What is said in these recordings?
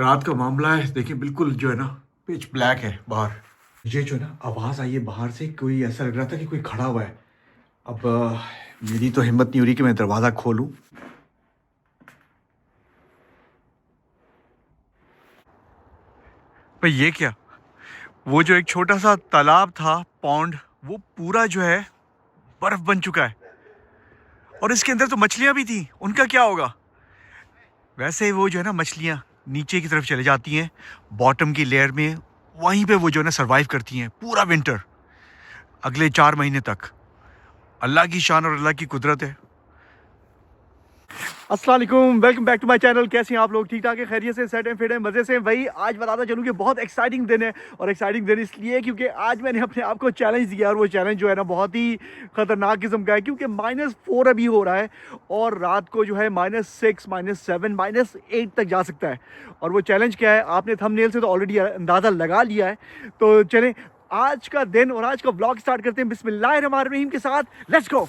रात का मामला है, देखिए बिल्कुल जो है ना पिच ब्लैक है बाहर। मुझे जो है ना आवाज़ आई है बाहर से, कोई ऐसा लग रहा था कि कोई खड़ा हुआ है। अब मेरी तो हिम्मत नहीं हो रही कि मैं दरवाज़ा खोलूं। भाई ये क्या, वो जो एक छोटा सा तालाब था, पॉन्ड, वो पूरा जो है बर्फ बन चुका है। और इसके अंदर तो मछलियां भी थी, उनका क्या होगा? वैसे वो जो है ना मछलियां नीचे की तरफ चले जाती हैं बॉटम की लेयर में, वहीं पे वो जो है ना सरवाइव करती हैं पूरा विंटर, अगले 4 महीने तक। अल्लाह की शान और अल्लाह की कुदरत है। अस्सलाम वालेकुम, welcome back to my channel. कैसे हैं आप लोग? ठीक ठाक है, खैरियत से, सेट एंड फिट है, मज़े से भाई। आज बताता चलूँ कि बहुत एक्साइटिंग दिन है। और एक्साइटिंग दिन इसलिए क्योंकि आज मैंने अपने आप को चैलेंज दिया, और वो चैलेंज जो है ना बहुत ही ख़तरनाक किस्म का है, क्योंकि -4 अभी हो रहा है और रात को जो है -6, -7, -8 तक जा सकता है। और वो चैलेंज क्या है, आपने थंबनेल से तो ऑलरेडी अंदाज़ा लगा लिया है। तो चलें आज का दिन और आज का व्लॉग स्टार्ट करते हैं बिस्मिल्लाहिर्रहमानिर्रहीम के साथ। Let's go.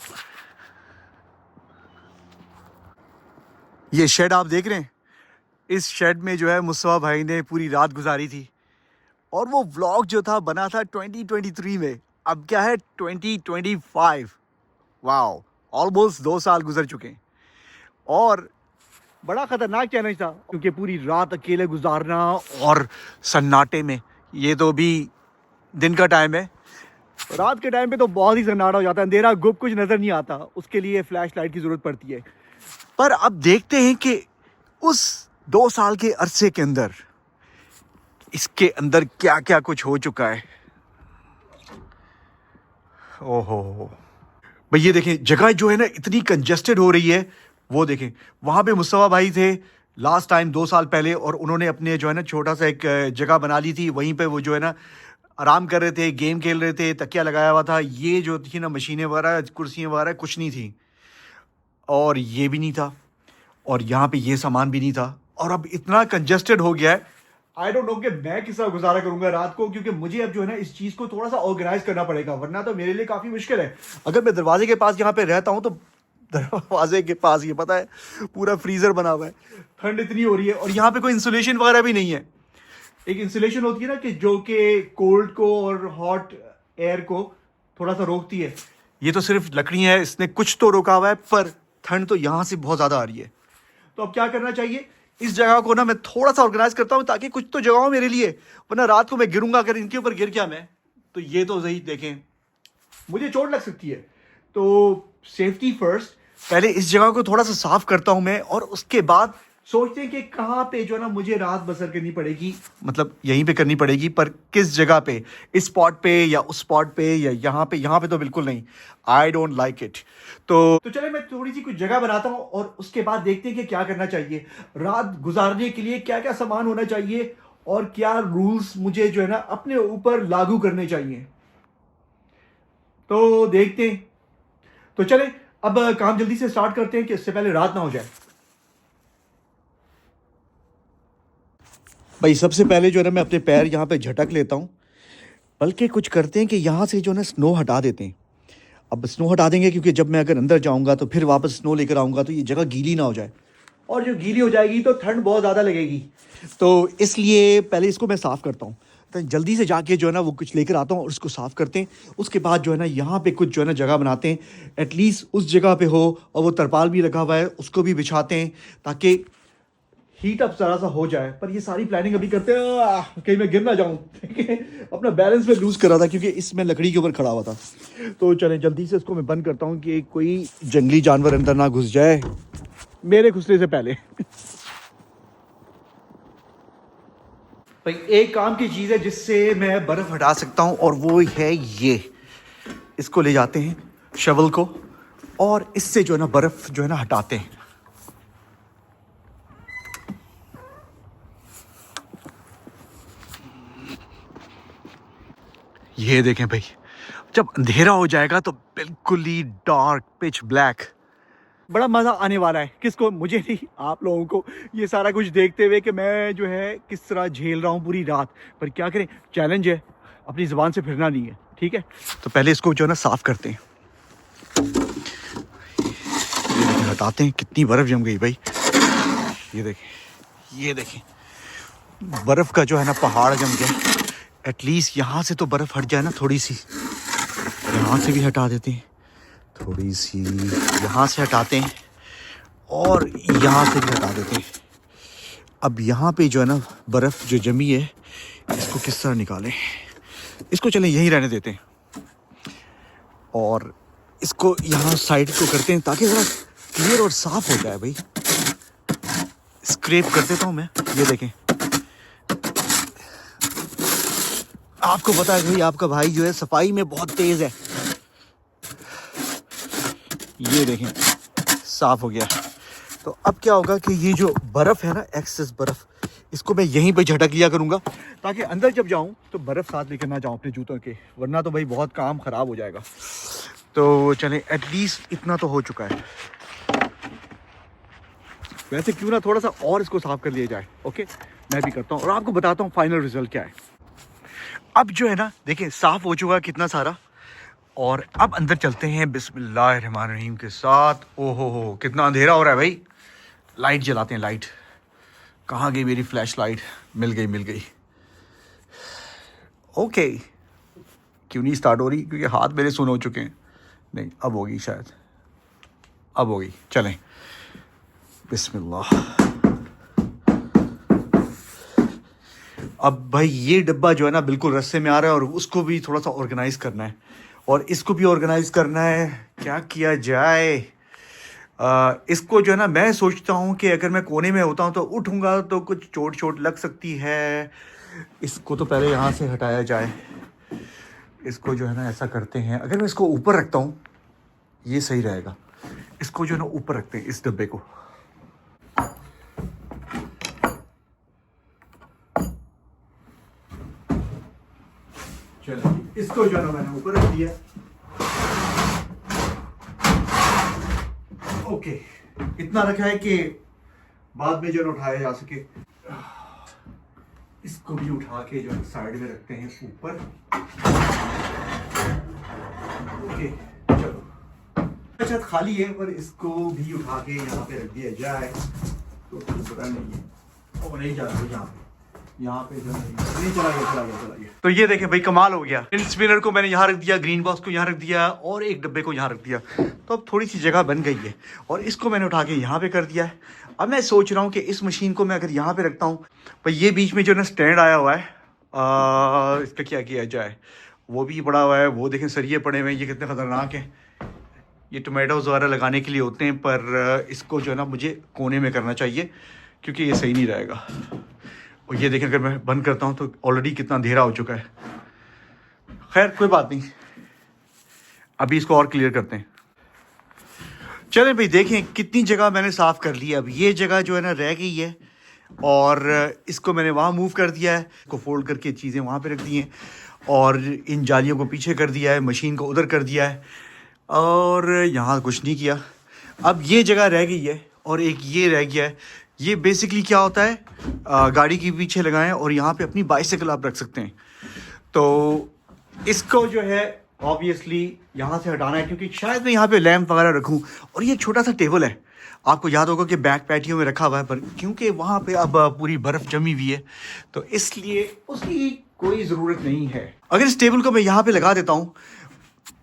ये शेड आप देख रहे हैं, इस शेड में जो है मुस्तफ़ा भाई ने पूरी रात गुजारी थी। और वो व्लॉग जो था बना था 2023 में, अब क्या है 2025। वाओ, ऑलमोस्ट 2 साल गुजर चुके हैं। और बड़ा ख़तरनाक चैलेंज था, क्योंकि पूरी रात अकेले गुजारना और सन्नाटे में। ये तो भी दिन का टाइम है, रात के टाइम पे तो बहुत ही सन्नाटा हो जाता है, अंधेरा गुप कुछ नज़र नहीं आता, उसके लिए फ्लैश लाइट की ज़रूरत पड़ती है। पर अब देखते हैं कि उस 2 साल के अरसे के अंदर इसके अंदर क्या क्या कुछ हो चुका है। ओहो भाई, ये देखें जगह जो है ना इतनी कंजेस्टेड हो रही है। वो देखें, वहां पे मुस्तफ़ा भाई थे लास्ट टाइम 2 साल पहले, और उन्होंने अपने जो है ना छोटा सा एक जगह बना ली थी। वहीं पे वो जो है ना आराम कर रहे थे, गेम खेल रहे थे, तकिया लगाया हुआ था। ये जो थी ना मशीनें वगैरह, कुर्सियाँ वगैरह कुछ नहीं थी, और ये भी नहीं था, और यहाँ पे ये सामान भी नहीं था। और अब इतना कंजेस्टेड हो गया है, आई डोंट नो कि मैं किस तरह गुजारा करूंगा रात को, क्योंकि मुझे अब जो है ना इस चीज़ को थोड़ा सा ऑर्गेनाइज करना पड़ेगा, वरना तो मेरे लिए काफ़ी मुश्किल है। अगर मैं दरवाजे के पास यहाँ पे रहता हूँ तो दरवाजे के पास ये पता है पूरा फ्रीज़र बना हुआ है, ठंड इतनी हो रही है, और यहाँ पे कोई इंसुलेशन वगैरह भी नहीं है। एक इंसुलेशन होती है ना कि जो कि कोल्ड को और हॉट एयर को थोड़ा सा रोकती है। ये तो सिर्फ लकड़ी है, इसने कुछ तो रोका हुआ है, पर ठंड तो यहाँ से बहुत ज़्यादा आ रही है। तो अब क्या करना चाहिए, इस जगह को ना मैं थोड़ा सा ऑर्गेनाइज करता हूँ, ताकि कुछ तो जगह हो मेरे लिए, वरना रात को मैं गिरूंगा, अगर इनके ऊपर गिर गया मैं, तो ये तो सही देखें मुझे चोट लग सकती है। तो सेफ्टी फर्स्ट, पहले इस जगह को थोड़ा सा साफ करता हूं मैं, और उसके बाद सोचते हैं कि कहाँ पे जो है ना मुझे रात बसर करनी पड़ेगी, मतलब यहीं पे करनी पड़ेगी, पर किस जगह पे, इस स्पॉट पे या उस स्पॉट पे या यहाँ पे तो बिल्कुल नहीं। I don't like it. तो चले मैं थोड़ी सी कुछ जगह बनाता हूँ, और उसके बाद देखते हैं कि क्या करना चाहिए, रात गुजारने के लिए क्या क्या सामान होना चाहिए, और क्या रूल्स मुझे जो है ना अपने ऊपर लागू करने चाहिए। तो देखते हैं। तो चले अब काम जल्दी से स्टार्ट करते हैं कि इससे पहले रात ना हो जाए। भाई सबसे पहले जो है ना मैं अपने पैर यहाँ पे झटक लेता हूँ, बल्कि कुछ करते हैं कि यहाँ से जो है ना स्नो हटा देते हैं। अब स्नो हटा देंगे, क्योंकि जब मैं अगर अंदर जाऊँगा तो फिर वापस स्नो लेकर आऊँगा, तो ये जगह गीली ना हो जाए, और जो गीली हो जाएगी तो ठंड बहुत ज़्यादा लगेगी। तो इसलिए पहले इसको मैं साफ़ करता हूँ। तो जल्दी से जाके जो है ना वो कुछ लेकर आता हूँ और उसको साफ़ करते हैं। उसके बाद जो है ना यहाँ पे कुछ जो है ना जगह बनाते हैं, एटलीस्ट उस जगह पे हो, और वो तरपाल भी लगा हुआ है उसको भी बिछाते हैं, ताकि हीट अप ज़रा सा हो जाए। पर ये सारी प्लानिंग अभी करते हैं, कहीं मैं गिर ना जाऊँ ठीक है, अपना बैलेंस में लूज़ कर रहा था, क्योंकि इसमें लकड़ी के ऊपर खड़ा हुआ था। तो चलें जल्दी से इसको मैं बंद करता हूँ कि कोई जंगली जानवर अंदर ना घुस जाए मेरे घुसने से पहले। भाई एक काम की चीज़ है जिससे मैं बर्फ़ हटा सकता हूँ, और वो है ये। इसको ले जाते हैं शवल को, और इससे जो है ना बर्फ़ जो है ना हटाते हैं। ये देखें भाई, जब अंधेरा हो जाएगा तो बिल्कुल ही डार्क पिच ब्लैक, बड़ा मज़ा आने वाला है। किसको? मुझे नहीं, आप लोगों को, ये सारा कुछ देखते हुए कि मैं जो है किस तरह झेल रहा हूँ पूरी रात। पर क्या करें, चैलेंज है, अपनी ज़ुबान से फिरना नहीं है, ठीक है। तो पहले इसको जो है ना साफ़ करते हैं। ये देखें, हटाते हैं, कितनी बर्फ़ जम गई भाई। ये देखें, ये देखें, बर्फ़ का जो है ना पहाड़ जम गया। एटलीस्ट यहाँ से तो बर्फ़ हट जाए ना थोड़ी सी। यहाँ से भी हटा देते हैं थोड़ी सी, यहाँ से हटाते हैं और यहाँ से भी हटा देते हैं। अब यहाँ पे जो है ना बर्फ़ जो जमी है इसको किस तरह निकालें, इसको चलें यहीं रहने देते हैं और इसको यहाँ साइड को करते हैं ताकि ज़रा क्लियर और साफ़ हो जाए। भाई स्क्रैप कर देता हूँ मैं, ये देखें। आपको पता है भाई आपका भाई जो है सफाई में बहुत तेज़ है। ये देखें साफ़ हो गया। तो अब क्या होगा कि ये जो बर्फ़ है ना, एक्सेस बर्फ़, इसको मैं यहीं पे झटक लिया करूँगा ताकि अंदर जब जाऊँ तो बर्फ़ साथ लेकर ना जाऊँ अपने जूतों के, वरना तो भाई बहुत काम ख़राब हो जाएगा। तो चलें एटलीस्ट इतना तो हो चुका है। वैसे क्यों ना थोड़ा सा और इसको साफ़ कर लिया जाए। ओके, मैं भी करता हूँ और आपको बताता हूँ फाइनल रिजल्ट क्या है। अब जो है ना देखें साफ़ हो चुका कितना सारा, और अब अंदर चलते हैं बिस्मिल्लाहिर्रहमानिर्रहीम के साथ। ओहो हो कितना अंधेरा हो रहा है भाई। लाइट जलाते हैं। लाइट कहाँ गई मेरी फ्लैश लाइट? मिल गई। ओके, क्यों नहीं स्टार्ट हो रही? क्योंकि हाथ मेरे सुन हो चुके हैं। नहीं अब होगी शायद, अब होगी। चलें बिस्मिल्लाह। अब भाई ये डब्बा जो है ना बिल्कुल रास्ते में आ रहा है और उसको भी थोड़ा सा ऑर्गेनाइज़ करना है और इसको भी ऑर्गेनाइज़ करना है। क्या किया जाए? इसको जो है ना मैं सोचता हूँ कि अगर मैं कोने में होता हूँ तो उठूँगा तो कुछ चोट लग सकती है। इसको तो पहले यहाँ से हटाया जाए। इसको जो है ना ऐसा करते हैं, अगर मैं इसको ऊपर रखता हूँ ये सही रहेगा। इसको जो है ना ऊपर रखते हैं इस डब्बे को। चलो इसको जो है ना मैंने ऊपर रख दिया। ओके, इतना रखा है कि बाद में जो है उठाया जा सके। इसको भी उठा के जो है साइड में रखते हैं ऊपर। ओके चलो, अच्छा खाली है पर इसको भी उठा के यहाँ पे रख दिया जाए तो बुरा नहीं है। और नहीं जा रहा यहाँ पे जो नहीं चला गया। तो ये देखें भाई कमाल हो गया। इन स्पिनर को मैंने यहाँ रख दिया, ग्रीन बॉक्स को यहाँ रख दिया और एक डब्बे को यहाँ रख दिया। तो अब थोड़ी सी जगह बन गई है और इसको मैंने उठा के यहाँ पे कर दिया है। अब मैं सोच रहा हूँ कि इस मशीन को मैं अगर यहाँ पे रखता हूँ, पर ये बीच में जो ना स्टैंड आया हुआ है, इसका क्या किया जाए? वो भी पड़ा हुआ है, वो देखें सरिये पड़े हुए हैं, ये कितने ख़तरनाक हैं। ये टोमेटोज़ वगैरह लगाने के लिए होते हैं, पर इसको जो है ना मुझे कोने में करना चाहिए क्योंकि ये सही नहीं रहेगा। और ये देखें अगर मैं बंद करता हूँ तो ऑलरेडी कितना अंधेरा हो चुका है। खैर कोई बात नहीं, अभी इसको और क्लियर करते हैं। चलें भाई देखें कितनी जगह मैंने साफ़ कर ली है। अब ये जगह जो है ना रह गई है और इसको मैंने वहाँ मूव कर दिया है, इसको फोल्ड करके चीज़ें वहाँ पे रख दी हैं और इन जालियों को पीछे कर दिया है, मशीन को उधर कर दिया है और यहाँ कुछ नहीं किया। अब ये जगह रह गई है और एक ये रह गया है। ये बेसिकली क्या होता है, गाड़ी के पीछे लगाएं और यहाँ पे अपनी बाइसाइकिल आप रख सकते हैं। तो इसको जो है ऑब्वियसली यहाँ से हटाना है क्योंकि शायद मैं यहाँ पे लैंप वगैरह रखूँ। और ये छोटा सा टेबल है, आपको याद होगा कि बैक पैटियो में रखा हुआ है, पर क्योंकि वहाँ पे अब पूरी बर्फ़ जमी हुई है तो इसलिए उसकी कोई ज़रूरत नहीं है। अगर इस टेबल को मैं यहाँ पे लगा देता हूँ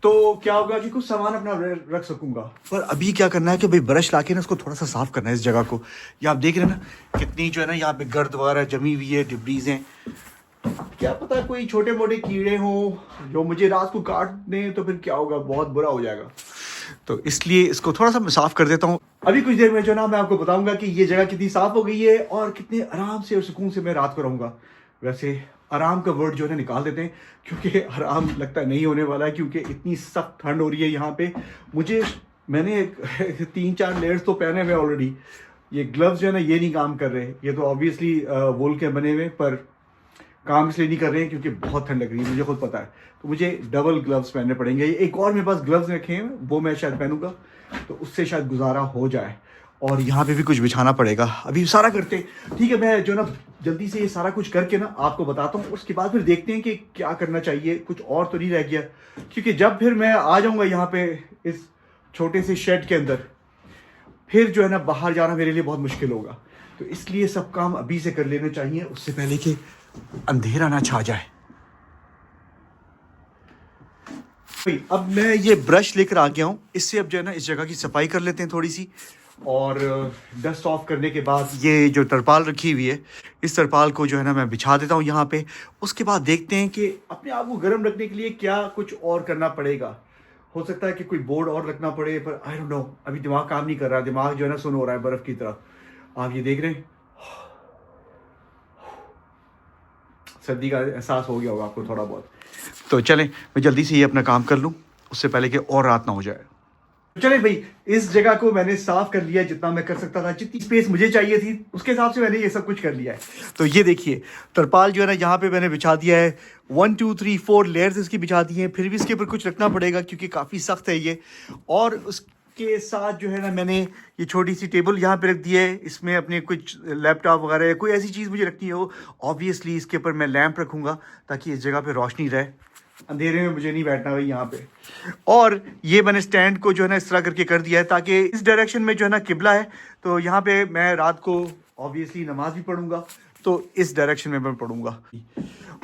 तो क्या होगा कि कुछ सामान अपना रख सकूंगा। पर अभी क्या करना है कि भाई ब्रश लाके ना उसको थोड़ा सा साफ करना है इस जगह को। ये आप देख रहे हैं ना कितनी जो है ना यहाँ पे गर्द वगैरह जमी हुई है, डिब्रीज हैं। क्या पता कोई छोटे मोटे कीड़े हों जो मुझे रात को काट दें तो फिर क्या होगा, बहुत बुरा हो जाएगा। तो इसलिए इसको थोड़ा सा मैं साफ कर देता हूँ। अभी कुछ देर में जो ना मैं आपको बताऊंगा कि ये जगह कितनी साफ हो गई है और कितने आराम से और सुकून से मैं रात को रहूँगा। वैसे आराम का वर्ड जो है निकाल देते हैं क्योंकि आराम लगता नहीं होने वाला है क्योंकि इतनी सख्त ठंड हो रही है यहाँ पे। मैंने 3-4 लेयर्स तो पहने हुए ऑलरेडी। ये ग्लव्स जो है ना ये नहीं काम कर रहे। ये तो ऑब्वियसली वूल के बने हुए, पर काम इसलिए नहीं कर रहे हैं क्योंकि बहुत ठंड लग रही है, मुझे खुद पता है। तो मुझे डबल ग्लव्स पहनने पड़ेंगे। एक और मेरे पास ग्लव्स रखे हैं वो मैं शायद पहनूंगा तो उससे शायद गुजारा हो जाए। और यहाँ पे भी कुछ बिछाना पड़ेगा, अभी सारा करते हैं। ठीक है, मैं जो ना जल्दी से ये सारा कुछ करके ना आपको बताता हूँ, उसके बाद फिर देखते हैं कि क्या करना चाहिए। कुछ और तो नहीं रह गया क्योंकि जब फिर मैं आ जाऊँगा यहाँ पे इस छोटे से शेड के अंदर, फिर जो है ना बाहर जाना मेरे लिए बहुत मुश्किल होगा। तो इसलिए सब काम अभी से कर लेना चाहिए, उससे पहले कि अंधेरा ना छा जाए। भाई अब मैं ये ब्रश लेकर आ गया हूँ, इससे अब जो है ना इस जगह की सफाई कर लेते हैं थोड़ी सी। और डस्ट ऑफ करने के बाद ये जो तरपाल रखी हुई है, इस तरपाल को जो है ना मैं बिछा देता हूँ यहाँ पे। उसके बाद देखते हैं कि अपने आप को गर्म रखने के लिए क्या कुछ और करना पड़ेगा। हो सकता है कि कोई बोर्ड और रखना पड़े, पर आई डोंट नो, अभी दिमाग काम नहीं कर रहा, दिमाग जो है ना सुन हो रहा है बर्फ़ की तरह। आप ये देख रहे हैं, सर्दी का एहसास हो गया होगा आपको थोड़ा बहुत। तो चलें मैं जल्दी से ये अपना काम कर लूँ, उससे पहले कि और रात ना हो जाए। चले भाई, इस जगह को मैंने साफ कर लिया जितना मैं कर सकता था, जितनी स्पेस मुझे चाहिए थी उसके हिसाब से मैंने ये सब कुछ कर लिया है। तो ये देखिए तरपाल जो है ना यहाँ पे मैंने बिछा दिया है, 1 2 3 4 लेयर्स इसकी बिछा दी हैं। फिर भी इसके ऊपर कुछ रखना पड़ेगा क्योंकि काफ़ी सख्त है ये। और उसके साथ जो है ना मैंने ये छोटी सी टेबल यहाँ पे रख दी है, इसमें अपने कुछ लैपटॉप वगैरह या कोई ऐसी चीज़ मुझे रखनी हो। ऑब्वियसली इसके ऊपर मैं लैंप रखूँगा ताकि इस जगह पर रोशनी रहे, अंधेरे में मुझे नहीं बैठना भाई यहाँ पे। और ये मैंने स्टैंड को जो है ना इस तरह करके कर दिया है ताकि इस डायरेक्शन में जो है ना किबला है, तो यहाँ पे मैं रात को ऑब्वियसली नमाज भी पढ़ूंगा, तो इस डायरेक्शन में मैं पढ़ूंगा।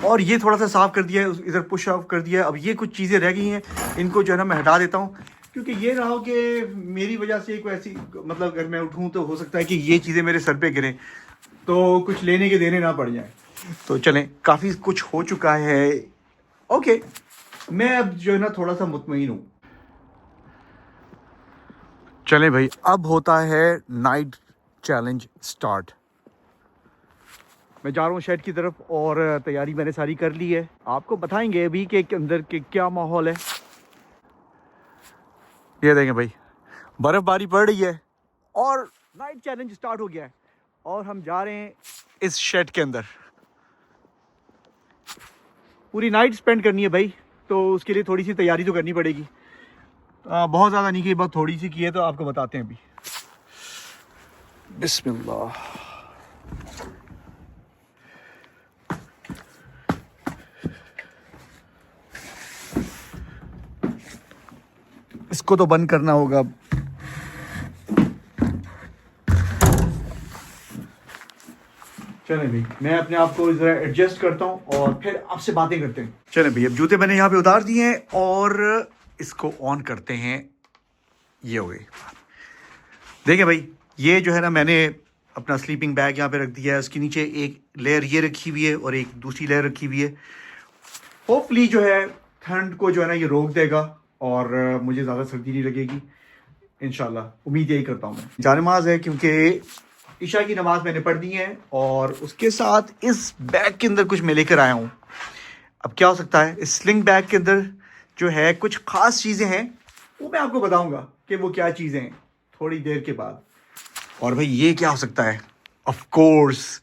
और ये थोड़ा सा साफ कर दिया है, इधर पुश ऑफ कर दिया है। अब ये कुछ चीज़ें रह गई हैं, इनको जो है ना मैं हटा देता हूँ, क्योंकि ये ना हो कि मेरी वजह से कोई ऐसी, मतलब अगर मैं उठूँ तो हो सकता है कि ये चीज़ें मेरे सर पे गिरें तो कुछ लेने के देने ना पड़ जाए। तो चलें, काफ़ी कुछ हो चुका है। ओके, मैं अब जो है ना थोड़ा सा मुतमईन हूँ। चलें भाई, अब होता है नाइट चैलेंज स्टार्ट। मैं जा रहा हूँ शेड की तरफ और तैयारी मैंने सारी कर ली है। आपको बताएंगे अभी के अंदर के क्या माहौल है। ये देखें भाई, बर्फबारी पड़ रही है और नाइट चैलेंज स्टार्ट हो गया है और हम जा रहे हैं इस शेड के अंदर। पूरी नाइट स्पेंड करनी है भाई, तो उसके लिए थोड़ी सी तैयारी तो करनी पड़ेगी। बहुत ज़्यादा नहीं की, बहुत थोड़ी सी की है, तो आपको बताते हैं अभी। बिस्मिल्लाह। इसको तो बंद करना होगा। चलें भाई, मैं अपने आप को ज़रा एडजस्ट करता हूँ और फिर आपसे बातें करते हैं। चलें भाई, अब जूते मैंने यहाँ पे उतार दिए हैं और इसको ऑन करते हैं। ये हो गई। देखिए भाई, ये जो है ना मैंने अपना स्लीपिंग बैग यहाँ पे रख दिया है, उसके नीचे एक लेयर ये रखी हुई है और एक दूसरी लेयर रखी हुई है। होपफुली जो है ठंड को जो है ना ये रोक देगा और मुझे ज़्यादा सर्दी नहीं लगेगी इंशाल्लाह। उम्मीद यही करता हूँ मैं। जानमाज है क्योंकि ईशा की नमाज मैंने पढ़ दी है और उसके साथ इस बैग के अंदर कुछ मैं लेकर आया हूँ। अब क्या हो सकता है इस स्लिंग बैग के अंदर, जो है कुछ ख़ास चीज़ें हैं, वो मैं आपको बताऊँगा कि वो क्या चीज़ें हैं थोड़ी देर के बाद। और भाई ये क्या हो सकता है? ऑफ कोर्स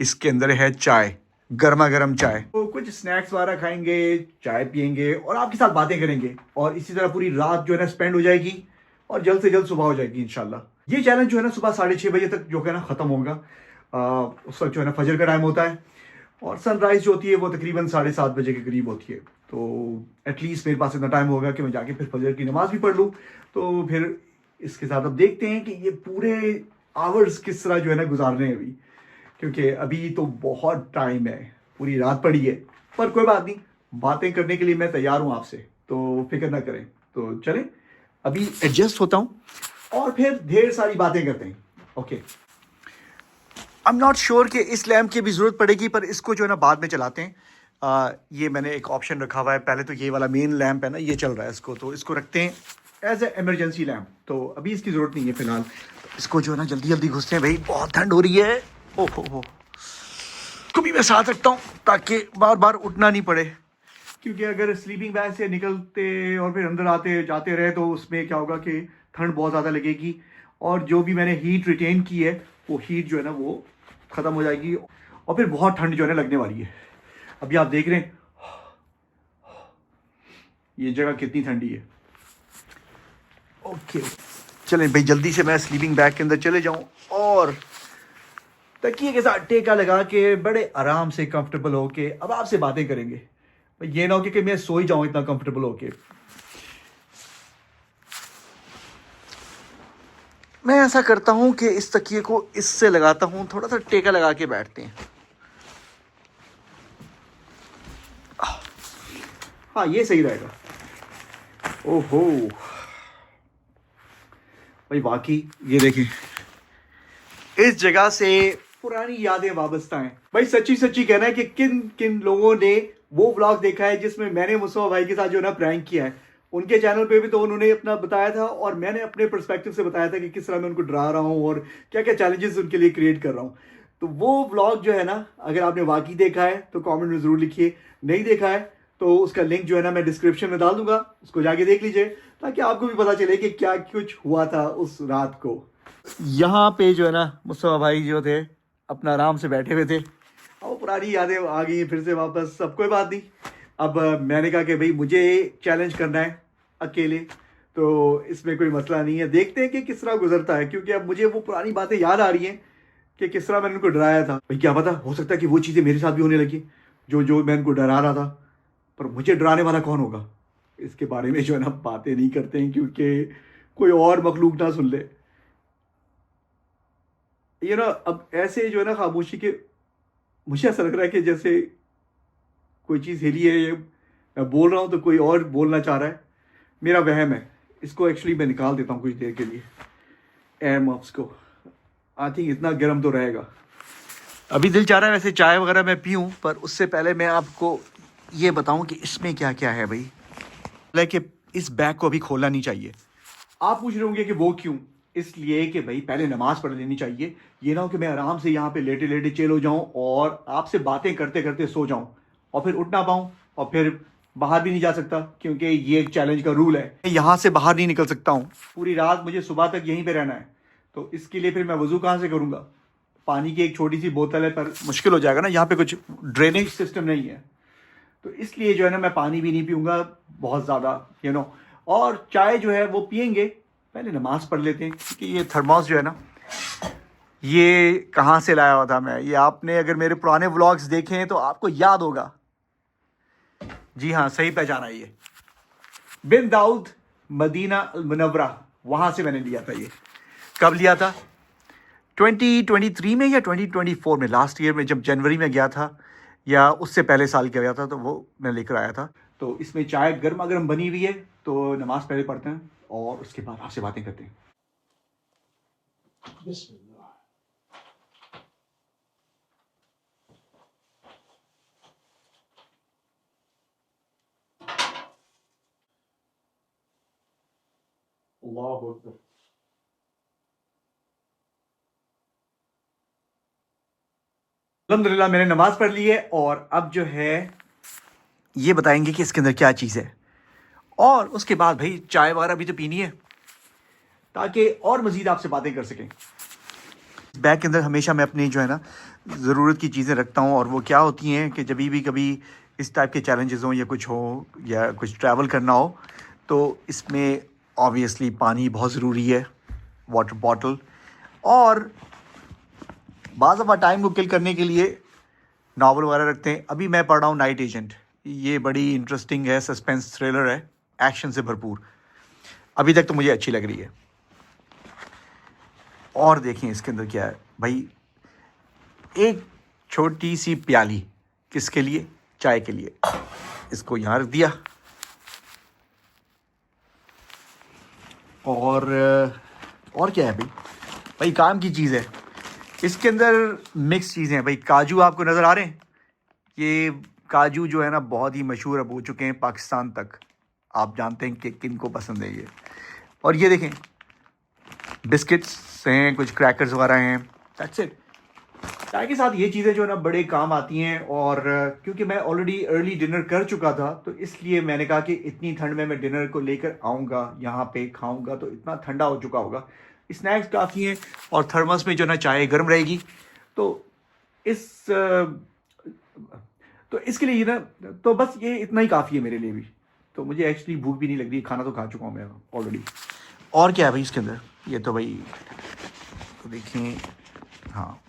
इसके अंदर है चाय, गर्मा गर्म चाय। तो कुछ स्नैक्स वगैरह खाएंगे, चाय पियेंगे और आपके साथ बातें करेंगे और इसी तरह पूरी रात जो है ना स्पेंड हो जाएगी और जल्द से जल्द सुबह हो जाएगी इंशाल्लाह। ये चैलेंज जो है ना सुबह 6:30 बजे तक जो है ना ख़त्म होगा। उस वक्त जो है ना फजर का टाइम होता है और सनराइज़ जो होती है वो तकरीबन 7:30 बजे के करीब होती है। तो एटलीस्ट मेरे पास इतना टाइम होगा कि मैं जाके फिर फजर की नमाज़ भी पढ़ लूँ। तो फिर इसके साथ अब देखते हैं कि ये पूरे आवर्स किस तरह जो है ना गुजारने हैं अभी, क्योंकि अभी तो बहुत टाइम है, पूरी रात पड़ी है। पर कोई बात नहीं, बातें करने के लिए मैं तैयार हूँ आपसे, तो फिक्र ना करें। तो चलें अभी एडजस्ट होता हूँ और फिर ढेर सारी बातें करते हैं। Okay, I am not sure कि इस लैम्प की भी ज़रूरत पड़ेगी, पर इसको जो है ना बाद में चलाते हैं। ये मैंने एक ऑप्शन रखा हुआ है, पहले तो ये वाला मेन लैम्प है ना ये चल रहा है, इसको तो इसको रखते हैं एज ए एमरजेंसी लैम्प। तो अभी इसकी ज़रूरत नहीं है फ़िलहाल। तो इसको जो है ना जल्दी जल्दी घुसते हैं भाई, बहुत ठंड हो रही है। ओहो हो, इसको भी मैं साथ रखता हूँ ताकि बार बार उठना नहीं पड़े, क्योंकि अगर स्लीपिंग बैग से निकलते और फिर अंदर आते जाते रहे तो उसमें क्या होगा कि ठंड बहुत ज़्यादा लगेगी और जो भी मैंने हीट रिटेन की है वो हीट जो है ना वो ख़त्म हो जाएगी और फिर बहुत ठंड जो है ना लगने वाली है। अभी आप देख रहे हैं ये जगह कितनी ठंडी है। ओके, चलें भाई जल्दी से मैं स्लीपिंग बैग के अंदर चले जाऊं और तकिए के साथ टेका लगा के बड़े आराम से कंफर्टेबल होके अब आपसे बातें करेंगे। ये ना हो कि मैं सो ही जाऊं इतना कंफर्टेबल होके। मैं ऐसा करता हूँ कि इस तकिए को इससे लगाता हूँ, थोड़ा सा टेका लगा के बैठते हैं। हाँ, ये सही रहेगा। ओहो भाई, वाकई ये देखें, इस जगह से पुरानी यादें वाबस्ता हैं भाई। सच्ची सच्ची कहना है कि किन किन लोगों ने वो व्लॉग देखा है जिसमें मैंने मुस्तफा भाई के साथ जो ना प्रैंक किया है। उनके चैनल पे भी तो उन्होंने अपना बताया था, और मैंने अपने पर्सपेक्टिव से बताया था कि किस तरह मैं उनको डरा रहा हूँ और क्या क्या चैलेंजेस उनके लिए क्रिएट कर रहा हूँ। तो वो व्लॉग जो है ना, अगर आपने वाकई देखा है तो कमेंट में ज़रूर लिखिए, नहीं देखा है तो उसका लिंक जो है ना मैं डिस्क्रिप्शन में डाल दूंगा, उसको जाके देख लीजिए, ताकि आपको भी पता चले कि क्या कुछ हुआ था उस रात को। यहाँ पे जो है ना मुस्तफा भाई जो थे अपना आराम से बैठे हुए थे, और पुरानी यादें आ गई फिर से वापस। सब कोई बात नहीं। अब मैंने कहा कि भाई मुझे चैलेंज करना है अकेले, तो इसमें कोई मसला नहीं है, देखते हैं कि किस तरह गुजरता है, क्योंकि अब मुझे वो पुरानी बातें याद आ रही हैं कि किस तरह मैंने उनको डराया था। भाई क्या पता, हो सकता है कि वो चीज़ें मेरे साथ भी होने लगी जो जो मैं उनको डरा रहा था। पर मुझे डराने वाला कौन होगा, इसके बारे में जो है ना बातें नहीं करते हैं, क्योंकि कोई और मखलूक ना सुन ले। ये ना अब ऐसे जो है ना खामोशी के, मुझे ऐसा लग रहा है कि जैसे कोई चीज़ हिली है, ये मैं बोल रहा हूँ तो कोई और बोलना चाह रहा है। मेरा वहम है, इसको एक्चुअली मैं निकाल देता हूँ कुछ देर के लिए, एयर मफ्स को। आई थिंक इतना गर्म तो रहेगा। अभी दिल चाह रहा है वैसे चाय वगैरह मैं पीऊँ, पर उससे पहले मैं आपको ये बताऊँ कि इसमें क्या क्या है भाई। कि इस बैग को अभी खोलना नहीं चाहिए। आप पूछ रहे होंगे कि वो क्यों? इसलिए कि भाई पहले नमाज पढ़ लेनी चाहिए। ये ना हो कि मैं आराम से यहाँ पे लेटे लेटे चिल हो जाऊँ और आपसे बातें करते करते सो जाऊँ, और फिर उठ ना पाऊँ, और फिर बाहर भी नहीं जा सकता, क्योंकि ये एक चैलेंज का रूल है, यहाँ से बाहर नहीं निकल सकता हूँ। पूरी रात मुझे सुबह तक यहीं पे रहना है। तो इसके लिए फिर मैं वज़ू कहाँ से करूँगा? पानी की एक छोटी सी बोतल है, पर मुश्किल हो जाएगा ना, यहाँ पे कुछ ड्रेनेज सिस्टम नहीं है। तो इसलिए जो है ना मैं पानी भी नहीं पीऊँगा बहुत ज़्यादा, और चाय जो है वो पियेंगे। पहले नमाज पढ़ लेते हैं, क्योंकि ये थर्मोस जो है ना, ये कहाँ से लाया हुआ था मैं। ये आपने अगर मेरे पुराने व्लॉग्स देखे हैं तो आपको याद होगा। जी हाँ, सही पहचाना ये, बिन दाऊद मदीना अल मुनव्वरा, वहाँ से मैंने लिया था ये। कब लिया था? 2023 में या 2024 में, लास्ट ईयर में, जब जनवरी में गया था, या उससे पहले साल गया था, तो वो मैं लेकर आया था। तो इसमें चाय गर्मा गर्म बनी हुई है, तो नमाज पहले पढ़ते हैं और उसके बाद आपसे बातें करते हैं। अल्लाहु अकबर। अल्हम्दुलिल्लाह मैंने नमाज पढ़ ली है, और अब जो है ये बताएंगे कि इसके अंदर क्या चीज़ है, और उसके बाद भाई चाय वगैरह भी तो पीनी है, ताकि और मज़ीद आपसे बातें कर सकें। बैग के अंदर हमेशा मैं अपनी जो है ना ज़रूरत की चीज़ें रखता हूँ, और वो क्या होती हैं कि जब भी कभी इस टाइप के चैलेंजेस हों, या कुछ हो, या कुछ ट्रैवल करना हो, तो इसमें ऑब्वियसली पानी बहुत ज़रूरी है, वाटर बॉटल, और बाज़ दफ़ा टाइम को किल करने के लिए नावल वगैरह रखते हैं। अभी मैं पढ़ रहा हूँ नाइट एजेंट, ये बड़ी इंटरेस्टिंग है, सस्पेंस थ्रिलर है, एक्शन से भरपूर। अभी तक तो मुझे अच्छी लग रही है। और देखें इसके अंदर क्या है भाई, एक छोटी सी प्याली, किसके लिए? चाय के लिए। इसको यहाँ रख दिया, और क्या है भाई? भाई काम की चीज़ है। इसके अंदर मिक्स चीज़ें हैं भाई। काजू आपको नज़र आ रहे हैं? ये काजू जो है ना बहुत ही मशहूर अब हो चुके हैं पाकिस्तान तक। आप जानते हैं कि किन को पसंद है ये। और ये देखें, बिस्किट्स हैं, कुछ क्रैकर्स वगैरह हैं, दैट्स इट। चाय के साथ ये चीज़ें जो है ना बड़े काम आती हैं, और क्योंकि मैं ऑलरेडी अर्ली डिनर कर चुका था, तो इसलिए मैंने कहा कि इतनी ठंड में मैं डिनर को लेकर आऊँगा, यहाँ पे खाऊँगा तो इतना ठंडा हो चुका होगा। स्नैक्स काफ़ी हैं, और थर्मस में जो है ना चाय गर्म रहेगी। तो तो इसके लिए ना, तो बस ये इतना ही काफ़ी है मेरे लिए भी। तो मुझे एक्चुअली भूख भी नहीं लग रही, खाना तो खा चुका हूँ मैं ऑलरेडी। और क्या है भाई इसके अंदर? ये तो भाई, तो देखिए, हाँ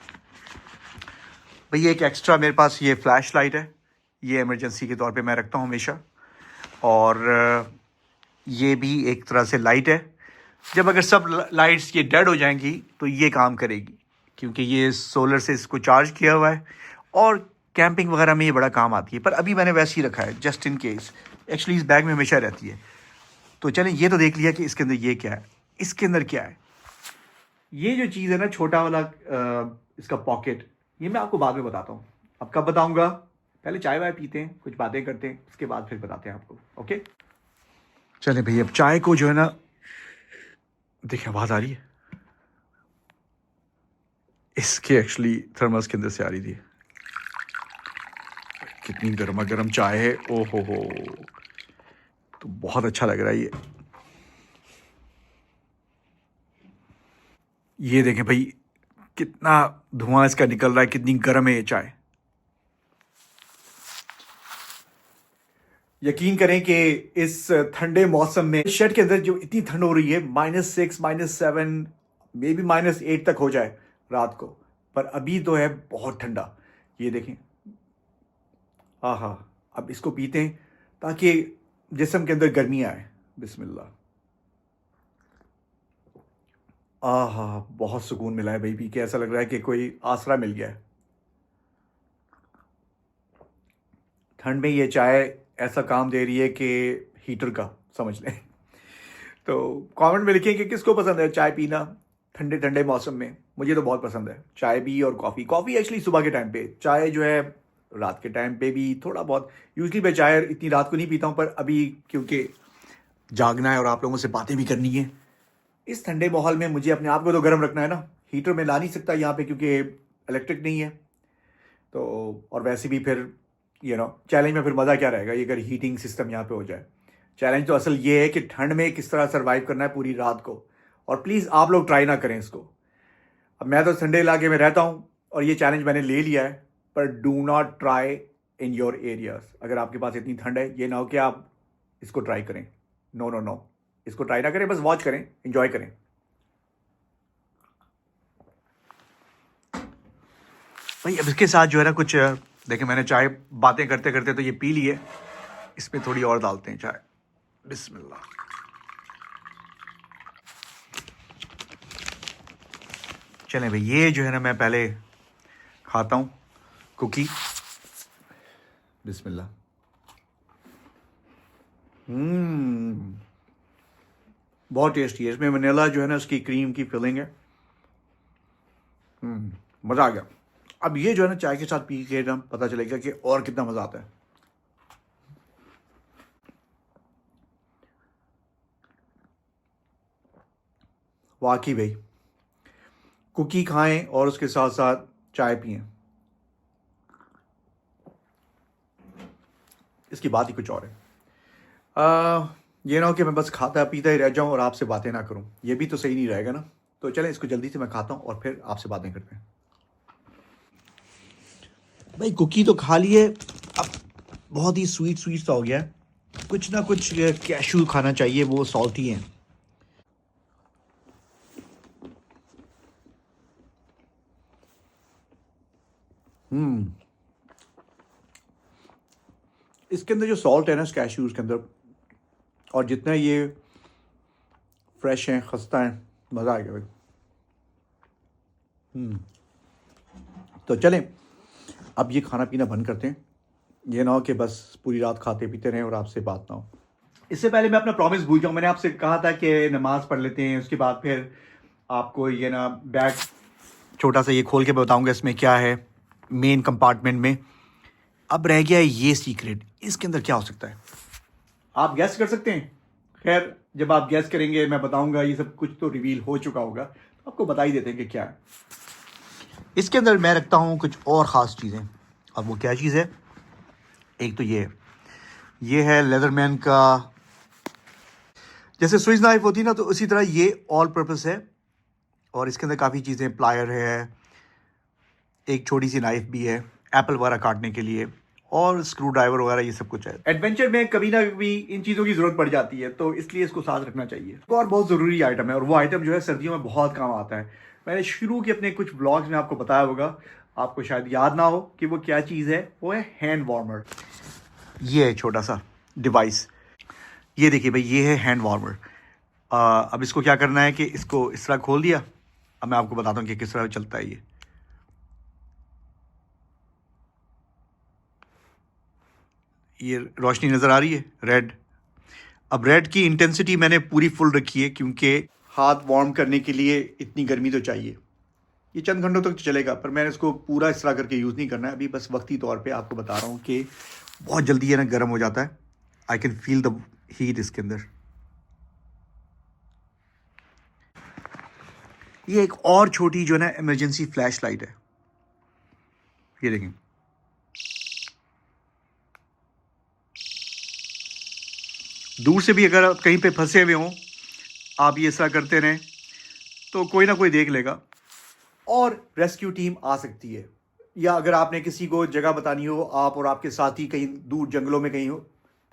भाई एक एक्स्ट्रा मेरे पास ये फ्लैश लाइट है, ये इमरजेंसी के तौर पे मैं रखता हूँ हमेशा। और ये भी एक तरह से लाइट है, जब अगर सब लाइट्स ये डेड हो जाएंगी तो ये काम करेगी, क्योंकि ये सोलर से इसको चार्ज किया हुआ है और कैंपिंग वगैरह में ये बड़ा काम आती है। पर अभी मैंने वैसे ही रखा है जस्ट इन केस, एक्चुअली इस बैग में हमेशा रहती है। तो चलें, ये तो देख लिया कि इसके अंदर ये क्या है। इसके अंदर क्या है, ये जो चीज़ है ना, छोटा वाला इसका पॉकेट, ये मैं आपको बाद में बताता हूँ। अब कब बताऊँगा, पहले चाय वाय पीते हैं, कुछ बातें करते हैं, उसके बाद फिर बताते हैं आपको। ओके चलें भाई, अब चाय को जो है ना, देखिए आवाज़ आ रही है इसके एक्चुअली थर्मस के अंदर से आ रही थी। कितनी गर्मा गर्म चाय है, ओ हो, तो बहुत अच्छा लग रहा है ये देखें भाई, कितना धुआं इसका निकल रहा है, कितनी गर्म है ये चाय। यकीन करें कि इस ठंडे मौसम में शेड के अंदर जो इतनी ठंड हो रही है, -6 -7 मे बी -8 तक हो जाए रात को, पर अभी तो है बहुत ठंडा। ये देखें, आहा, अब इसको पीते हैं ताकि जिस्म के अंदर गर्मी आए। बिस्मिल्लाह। आहा, बहुत सुकून मिला है भाई पी के, ऐसा लग रहा है कि कोई आसरा मिल गया है। ठंड में ये चाय ऐसा काम दे रही है कि हीटर का समझ लें। तो कमेंट में लिखें कि किसको पसंद है चाय पीना ठंडे ठंडे मौसम में। मुझे तो बहुत पसंद है चाय भी और कॉफ़ी। कॉफ़ी एक्चुअली सुबह के टाइम पे, चाय जो है रात के टाइम पे भी थोड़ा बहुत। यूजली मैं चाय इतनी रात को नहीं पीता हूँ, पर अभी क्योंकि जागना है और आप लोगों से बातें भी करनी है इस ठंडे माहौल में, मुझे अपने आप को तो गर्म रखना है ना। हीटर में ला नहीं सकता यहाँ पे क्योंकि इलेक्ट्रिक नहीं है। तो और वैसे भी फिर चैलेंज में फिर मज़ा क्या रहेगा ये अगर हीटिंग सिस्टम यहाँ पे हो जाए। चैलेंज तो असल ये है कि ठंड में किस तरह सर्वाइव करना है पूरी रात को। और प्लीज़ आप लोग ट्राई ना करें इसको। अब मैं तो ठंडे इलाके में रहता हूँ और ये चैलेंज मैंने ले लिया है, पर do not try in your areas. अगर आपके पास इतनी ठंड है, ये ना हो कि आप इसको ट्राई करें। नो नो नो, इसको ट्राई ना करें, बस वॉच करें, इंजॉय करें। भाई अब इसके साथ जो है ना कुछ, देखिए मैंने चाय बातें करते करते तो ये पी ली है, इसमें थोड़ी और डालते हैं चाय। बिस्मिल्लाह। चलें भाई, ये जो है ना मैं पहले खाता हूँ कुकी। बिस्मिल्लाह। बहुत टेस्टी है। इसमें वनीला जो है ना उसकी क्रीम की फिलिंग है। मज़ा आ गया। अब ये जो है ना चाय के साथ पी के ना पता चलेगा कि और कितना मज़ा आता है। वाकई भाई, कुकी खाएं और उसके साथ साथ चाय पिएं, इसकी बात ही कुछ और है। ये ना हो कि मैं बस खाता पीता ही रह जाऊं और आपसे बातें ना करूं, ये भी तो सही नहीं रहेगा ना। तो चलें, इसको जल्दी से मैं खाता हूं और फिर आपसे बातें करते हैं। भाई कुकी तो खा लिए, अब बहुत ही स्वीट स्वीट सा हो गया है। कुछ ना कुछ कैशू खाना चाहिए, वो सॉल्टी है। इसके अंदर जो सॉल्ट है ना कैशूज़ के अंदर, और जितना ये फ्रेश हैं, खस्ता हैं, मज़ा आ गया भाई। तो चलें, अब ये खाना पीना बंद करते हैं। ये ना हो कि बस पूरी रात खाते पीते रहें और आपसे बात ना हो। इससे पहले मैं अपना प्रॉमिस भूल जाऊँ, मैंने आपसे कहा था कि नमाज़ पढ़ लेते हैं, उसके बाद फिर आपको ये ना बैग छोटा सा ये खोल के बताऊंगा इसमें क्या है मेन कंपार्टमेंट में। अब रह गया है ये सीक्रेट, इसके अंदर क्या हो सकता है आप गैस कर सकते हैं। खैर, जब आप गैस करेंगे मैं बताऊंगा, ये सब कुछ तो रिवील हो चुका होगा, तो आपको बता ही देते हैं कि क्या है इसके अंदर। मैं रखता हूँ कुछ और ख़ास चीज़ें। अब वो क्या चीज़ है, एक तो ये है लेदरमैन का, जैसे स्विच नाइफ होती है ना, तो उसी तरह ये ऑल पर्पस है। और इसके अंदर काफ़ी चीज़ें, प्लायर है, एक छोटी सी नाइफ भी है एप्पल वगैरह काटने के लिए, और स्क्रू ड्राइवर वगैरह ये सब कुछ है। एडवेंचर में कभी ना कभी इन चीज़ों की ज़रूरत पड़ जाती है, तो इसलिए इसको साथ रखना चाहिए। और बहुत ज़रूरी आइटम है, और वो आइटम जो है सर्दियों में बहुत काम आता है। मैंने शुरू के अपने कुछ ब्लॉग्स में आपको बताया होगा, आपको शायद याद ना हो कि वो क्या चीज़ है। वो है हैंड वार्मर। ये है छोटा सा डिवाइस, ये देखिए भाई, ये है हैंड वार्मर। अब इसको क्या करना है कि इसको इस तरह खोल दिया। अब मैं आपको बताता हूँ कि किस तरह चलता है ये रोशनी नज़र आ रही है रेड। अब रेड की इंटेंसिटी मैंने पूरी फुल रखी है क्योंकि हाथ वार्म करने के लिए इतनी गर्मी तो चाहिए। ये चंद घंटों तक तो चलेगा, पर मैंने इसको पूरा इस तरह करके यूज़ नहीं करना है अभी, बस वक्ती तौर पे आपको बता रहा हूँ कि बहुत जल्दी है ना गर्म हो जाता है। I can feel the heat इसके अंदर। ये एक और छोटी जो है ना इमरजेंसी फ्लैश लाइट है, ये देखें। दूर से भी अगर आप कहीं पे फंसे हुए हों, आप ये ऐसा करते रहें तो कोई ना कोई देख लेगा और रेस्क्यू टीम आ सकती है। या अगर आपने किसी को जगह बतानी हो, आप और आपके साथी कहीं दूर जंगलों में कहीं हो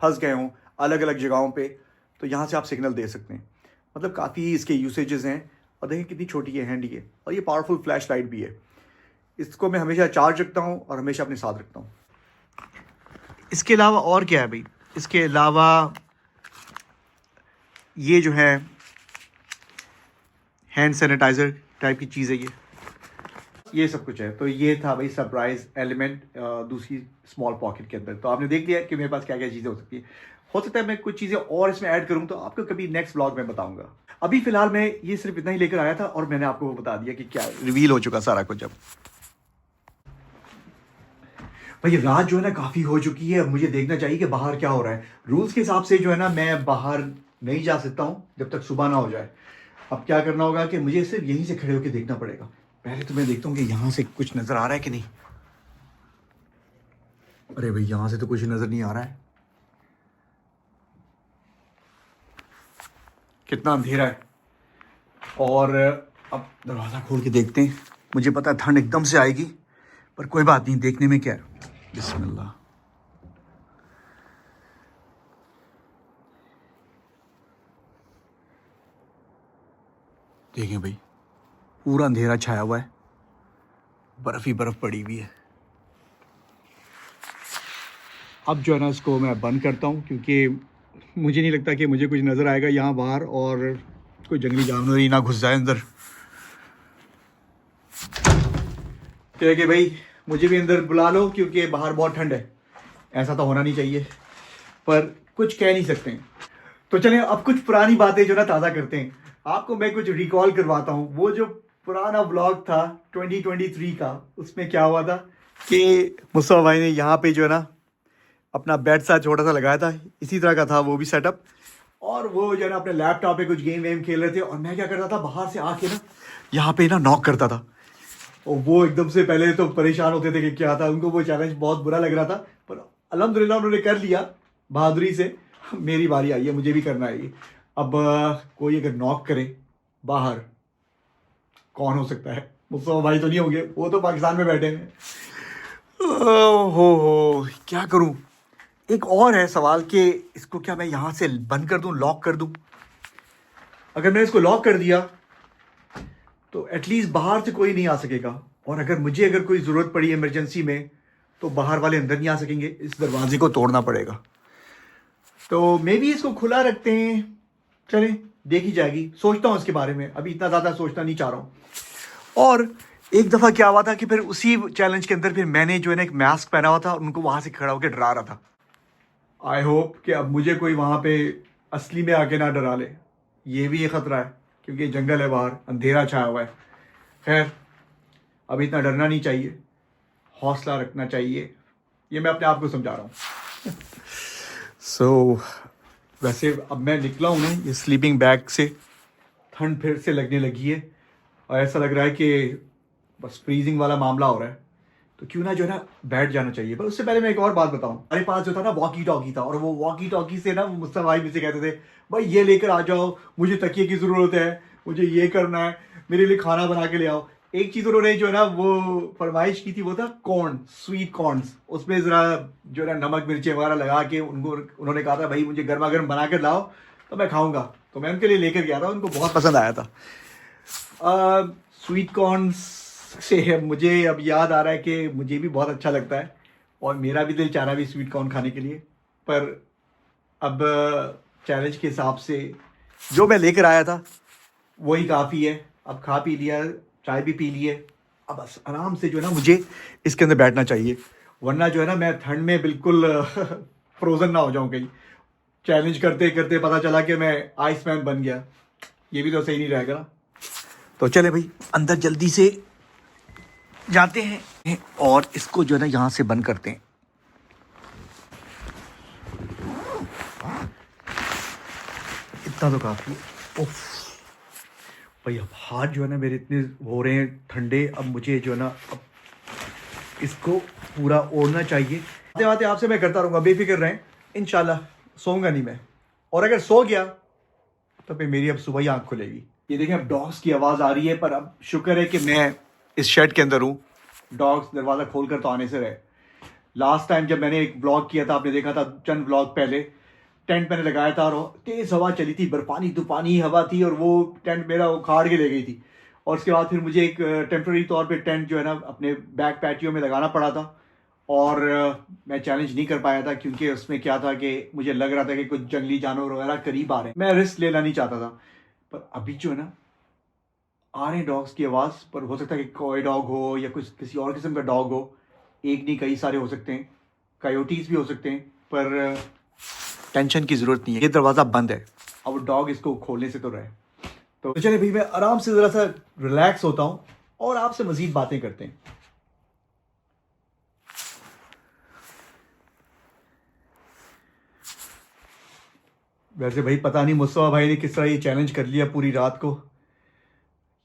फंस गए हों अलग अलग जगहों पे, तो यहाँ से आप सिग्नल दे सकते हैं। मतलब काफ़ी इसके यूसेजेस हैं। और देखें कितनी छोटी है, हैंडी है, और ये पावरफुल फ्लैश लाइट भी है। इसको मैं हमेशा चार्ज रखता हूँ और हमेशा अपने साथ रखता हूँ। इसके अलावा और क्या है भाई, इसके अलावा ये जो है हैंड सैनिटाइज़र टाइप की चीज़ है ये सब कुछ है। तो ये था भाई सरप्राइज एलिमेंट दूसरी स्मॉल पॉकेट के अंदर। तो आपने देख लिया कि मेरे पास क्या क्या चीज़ें हो सकती है। हो सकता है मैं कुछ चीज़ें और इसमें ऐड करूं तो आपको कभी नेक्स्ट व्लॉग में बताऊंगा। अभी फिलहाल मैं ये सिर्फ इतना ही लेकर आया था और मैंने आपको वो बता दिया कि क्या रिवील हो चुका सारा कुछ। अब भाई रात जो है ना काफ़ी हो चुकी है, अब मुझे देखना चाहिए कि बाहर क्या हो रहा है। रूल्स के हिसाब से जो है ना मैं बाहर नहीं जा सकता हूँ जब तक सुबह ना हो जाए। अब क्या करना होगा कि मुझे सिर्फ यहीं से खड़े होकर देखना पड़ेगा। पहले तो मैं देखता हूँ कि यहाँ से कुछ नज़र आ रहा है कि नहीं। अरे भाई यहाँ से तो कुछ नज़र नहीं आ रहा है, कितना अंधेरा है। और अब दरवाज़ा खोल के देखते हैं। मुझे पता है ठंड एकदम से आएगी, पर कोई बात नहीं, देखने में क्या है। बिस्मिल्लाह। देखें भाई पूरा अंधेरा छाया हुआ है, बर्फ़ ही बर्फ़ पड़ी हुई है। अब जो है ना इसको मैं बंद करता हूँ क्योंकि मुझे नहीं लगता कि मुझे कुछ नज़र आएगा यहाँ बाहर और कोई जंगली जानवर ही ना घुस जाए अंदर। कहे कि भाई मुझे भी अंदर बुला लो क्योंकि बाहर बहुत ठंड है। ऐसा तो होना नहीं चाहिए, पर कुछ कह नहीं सकते हैं। तो चलें अब कुछ पुरानी बातें जो ना ताज़ा करते हैं। आपको मैं कुछ रिकॉल करवाता हूँ। वो जो पुराना ब्लॉग था 2023 का, उसमें क्या हुआ था कि मुस्तफ़ा भाई ने यहाँ पे जो है ना अपना बेड सा छोटा सा लगाया था, इसी तरह का था वो भी सेटअप। और वो जो है ना अपने लैपटॉप पे कुछ गेम वेम खेल रहे थे और मैं क्या करता था बाहर से आके ना यहाँ पे ना नॉक करता था। और वो एकदम से पहले तो परेशान होते थे कि क्या था, उनको वो चैलेंज बहुत बुरा लग रहा था, पर अल्हम्दुलिल्लाह उन्होंने कर लिया बहादुरी से। मेरी बारी आई है, मुझे भी करना है ये। अब कोई अगर नॉक करे बाहर, कौन हो सकता है? मुस्तफा भाई तो नहीं होंगे, वो तो पाकिस्तान में बैठे हैं। हो क्या करूं। एक और है सवाल कि इसको क्या मैं यहाँ से बंद कर दूं, लॉक कर दूं? अगर मैंने इसको लॉक कर दिया तो एटलीस्ट बाहर से कोई नहीं आ सकेगा, और अगर कोई ज़रूरत पड़ी इमरजेंसी में तो बाहर वाले अंदर नहीं आ सकेंगे, इस दरवाजे को तोड़ना पड़ेगा। तो मे भी इसको खुला रखते हैं, चलें देखी जाएगी। सोचता हूँ इसके बारे में, अभी इतना ज़्यादा सोचना नहीं चाह रहा हूँ। और एक दफ़ा क्या हुआ था कि फिर उसी चैलेंज के अंदर फिर मैंने जो है ना एक मास्क पहना हुआ था और उनको वहाँ से खड़ा होकर डरा रहा था। आई होप कि अब मुझे कोई वहाँ पे असली में आके ना डरा ले। ये भी एक ख़तरा है क्योंकि जंगल है, बाहर अंधेरा छाया हुआ है। खैर अब इतना डरना नहीं चाहिए, हौसला रखना चाहिए, ये मैं अपने आप को समझा रहा हूँ। सो वैसे अब मैं निकला हूँ ना ये स्लीपिंग बैग से, ठंड फिर से लगने लगी है और ऐसा लग रहा है कि बस फ्रीजिंग वाला मामला हो रहा है। तो क्यों ना जो है ना बैठ जाना चाहिए। पर उससे पहले मैं एक और बात बताऊं, हमारे पास जो था ना वॉकी टॉकी था, और वो वॉकी टॉकी से ना वो मुस्तफा भाई मुझसे कहते थे भाई ये लेकर आ जाओ, मुझे तकिए की ज़रूरत है, मुझे ये करना है, मेरे लिए खाना बना के ले आओ। एक चीज़ उन्होंने जो है ना वो फरमाइश की थी, वो था कॉर्न, स्वीट कॉर्नस। उसमें ज़रा जो है ना नमक मिर्ची वगैरह लगा के उन्होंने कहा था भाई मुझे गर्मा गर्म बना कर लाओ तो मैं खाऊंगा। तो मैं उनके लिए लेकर गया था, उनको बहुत पसंद आया था। स्वीट कॉर्नस से मुझे अब याद आ रहा है कि मुझे भी बहुत अच्छा लगता है और मेरा भी दिल चाह रहा है भी स्वीट कॉर्न खाने के लिए। पर अब चैलेंज के हिसाब से जो मैं लेकर आया था वही काफ़ी है। अब खा पी लिया, चाय भी पी ली है, अब बस आराम से जो है ना मुझे इसके अंदर बैठना चाहिए, वरना जो है ना मैं ठंड में बिल्कुल फ्रोज़न ना हो जाऊं कहीं। चैलेंज करते करते पता चला कि मैं आइसमैन बन गया, ये भी तो सही नहीं रहेगा ना। तो चले भाई अंदर जल्दी से जाते हैं और इसको जो है ना यहाँ से बंद करते हैं। इतना तो काफ़ी है। उफ भाई अब हाथ जो है ना मेरे इतने हो रहे हैं ठंडे, अब मुझे जो है ना अब इसको पूरा ओढ़ना चाहिए। आते आते आपसे मैं करता रहूँगा, बेफिक्र रहें, इंशाल्लाह सोऊंगा नहीं मैं। और अगर सो गया तो फिर मेरी अब सुबह ही आँख खुलेगी। ये देखें अब डॉग्स की आवाज़ आ रही है, पर अब शुक्र है कि मैं इस शेड के अंदर हूँ, डॉग्स दरवाज़ा खोल कर तो आने से रहे। लास्ट टाइम जब मैंने एक ब्लॉग किया था, आपने देखा था चंद ब्लॉग पहले, टेंट मैंने लगाया था और तेज़ हवा चली थी, बर्फानी तूफानी हवा थी और वो टेंट मेरा उखाड़ के ले गई थी। और उसके बाद फिर मुझे एक टेम्प्रेरी तौर पे टेंट जो है ना अपने बैक पैटियो में लगाना पड़ा था। और मैं चैलेंज नहीं कर पाया था क्योंकि उसमें क्या था कि मुझे लग रहा था कि कुछ जंगली जानवर वगैरह करीब आ रहे हैं, मैं रिस्क लेना नहीं चाहता था। पर अभी जो है ना आ रहे हैं डॉग्स की आवाज़, पर हो सकता है कि कोई डॉग हो या कुछ किसी और किस्म का डॉग हो, एक नहीं कई सारे हो सकते हैं, कायोटीज भी हो सकते हैं। पर टेंशन की ज़रूरत नहीं है, ये दरवाज़ा बंद है, अब डॉग इसको खोलने से तो रहे। तो चलिए भाई मैं आराम से ज़रा सा रिलैक्स होता हूँ और आपसे मज़ीद बातें करते हैं। वैसे भाई पता नहीं मुस्तफ़ा भाई ने किस तरह ये चैलेंज कर लिया पूरी रात को।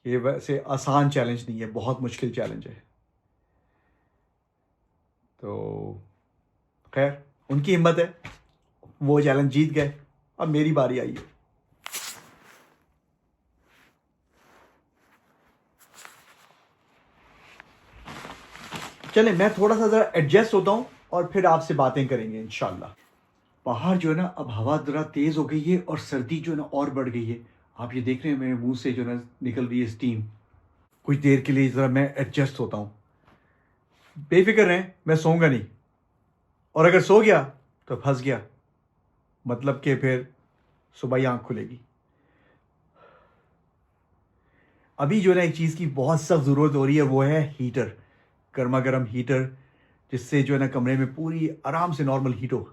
ये वैसे आसान चैलेंज नहीं है, बहुत मुश्किल चैलेंज है। तो खैर उनकी हिम्मत है, वो चैलेंज जीत गए, अब मेरी बारी आई है। चले मैं थोड़ा सा ज़रा एडजस्ट होता हूँ और फिर आपसे बातें करेंगे इंशाल्लाह। बाहर जो है ना अब हवा ज़रा तेज़ हो गई है और सर्दी जो है ना और बढ़ गई है। आप ये देख रहे हैं मेरे मुंह से जो है ना निकल रही है स्टीम। कुछ देर के लिए ज़रा मैं एडजस्ट होता हूँ, बेफिक्र रहें, मैं सोऊंगा नहीं। और अगर सो गया तो फंस गया, मतलब कि फिर सुबह ही आँख खुलेगी। अभी जो है ना एक चीज़ की बहुत सख्त ज़रूरत हो रही है, वो है हीटर, गर्मा गर्म हीटर, जिससे जो है ना कमरे में पूरी आराम से नॉर्मल हीट हो।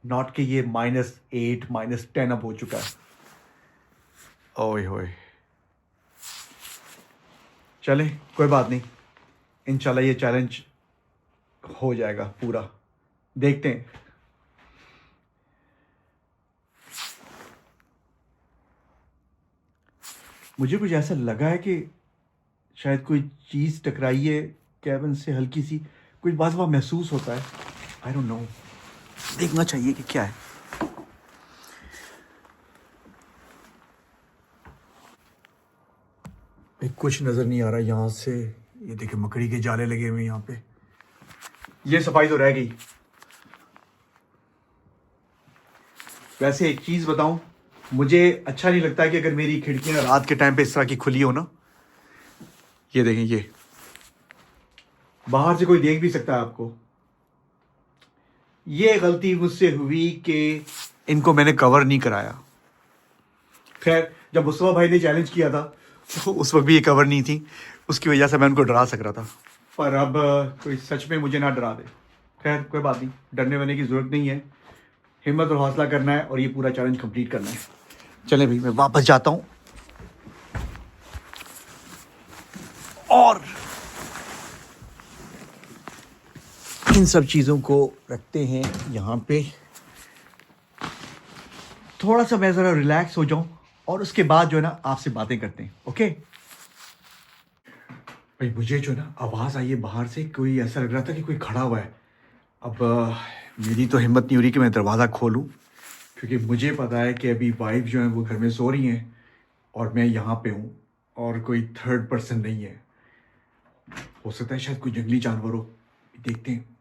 नॉट कि ये -8 -10 अब हो चुका है। ओए होए, चले कोई बात नहीं, इंशाल्लाह ये चैलेंज हो जाएगा पूरा, देखते हैं। मुझे कुछ ऐसा लगा है कि शायद कोई चीज़ टकराई है कैबिन से, हल्की सी कुछ बात महसूस होता है। आई डोंट नो, देखना चाहिए कि क्या है। भाई कुछ नज़र नहीं आ रहा यहाँ से। ये देखिए मकड़ी के जाले लगे हुए हैं यहाँ पे, ये सफाई तो रह गई। वैसे एक चीज़ बताऊं, मुझे अच्छा नहीं लगता कि अगर मेरी खिड़कियां रात के टाइम पे इस तरह की खुली हो ना। ये देखें, ये बाहर से कोई देख भी सकता है आपको। ये गलती मुझसे हुई कि इनको मैंने कवर नहीं कराया। खैर जब मुस्तफा भाई ने चैलेंज किया था तो उस वक्त भी ये कवर नहीं थी, उसकी वजह से मैं उनको डरा सक रहा था। पर अब कोई सच में मुझे ना डरा दे। खैर कोई बात नहीं, डरने वाने की ज़रूरत नहीं है, हिम्मत और हौसला करना है और ये पूरा चैलेंज कंप्लीट करना है। चले भाई मैं वापस जाता हूँ और इन सब चीज़ों को रखते हैं यहाँ पे। थोड़ा सा मैं ज़रा रिलैक्स हो जाऊँ और उसके बाद जो है ना आपसे बातें करते हैं, ओके। भाई मुझे जो है ना आवाज़ आई है बाहर से, कोई ऐसा लग रहा था कि कोई खड़ा हुआ है। अब मेरी तो हिम्मत नहीं हो रही कि मैं दरवाज़ा खोलूँ, क्योंकि मुझे पता है कि अभी वाइफ जो है वो घर में सो रही हैं और मैं यहाँ पे हूँ और कोई थर्ड पर्सन नहीं है। हो सकता है शायद कोई जंगली जानवर हो, देखते हैं।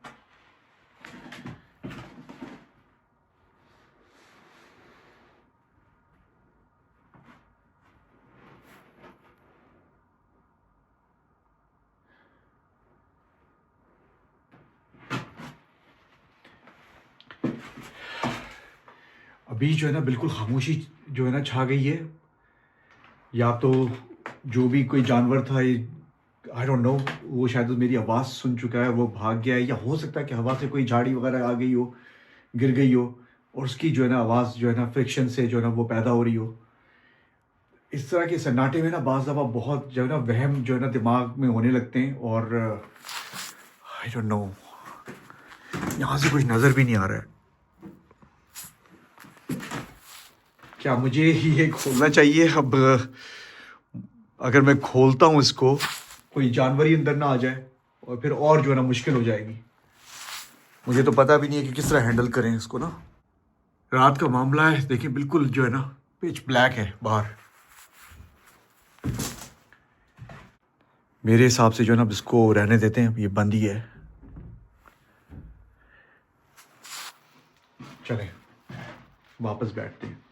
अभी जो है ना बिल्कुल खामोशी जो है ना छा गई है। या तो जो भी कोई जानवर था, आई डोंट नो, वो शायद मेरी आवाज़ सुन चुका है, वो भाग गया है, या हो सकता है कि हवा से कोई झाड़ी वगैरह आ गई हो, गिर गई हो, और उसकी जो है ना आवाज़ जो है ना फ्रिक्शन से जो है ना वो पैदा हो रही हो। इस तरह के सन्नाटे में ना बाज़ दफ़ा बहुत जो है ना वहम जो है ना दिमाग में होने लगते हैं, और आई डोंट नो, यहाँ से कुछ नज़र भी नहीं आ रहा है। क्या मुझे ये खोलना चाहिए? अब अगर मैं खोलता हूँ इसको, कोई जानवर ही अंदर ना आ जाए, और फिर और जो है ना मुश्किल हो जाएगी। मुझे तो पता भी नहीं है कि किस तरह हैंडल करें इसको ना। रात का मामला है, देखिए बिल्कुल जो है ना पिच ब्लैक है बाहर। मेरे हिसाब से जो है ना इसको रहने देते हैं, ये बंद ही है। चलें वापस बैठते हैं।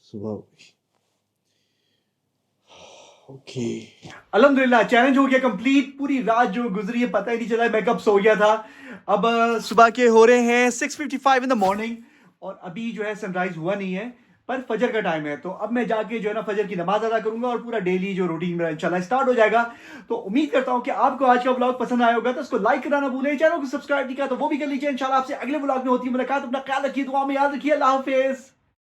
सुबह हो गई। ओके, अल्हम्दुलिल्लाह चैलेंज हो गया कंप्लीट। पूरी रात जो गुजरी है पता ही नहीं चला मैं कब सो गया था। अब सुबह के हो रहे हैं 6:55 इन द मॉर्निंग, और अभी जो है सनराइज हुआ नहीं है, पर फजर का टाइम है। तो अब मैं जाके जो है ना फजर की नमाज अदा करूंगा, और पूरा डेली जो रूटीन मेरा इंशाल्लाह स्टार्ट हो जाएगा। तो उम्मीद करता हूं कि आपको आज का व्लॉग पसंद आया होगा, तो उसको लाइक करना ना भूलें, चैनल को सब्सक्राइब नहीं किया तो वो भी कर लीजिए। इंशाल्लाह आपसे अगले व्लॉग में होती है मुलाकात। अपना ख्याल रखिए, दुआ में याद रखिए। अल्लाह हाफिज।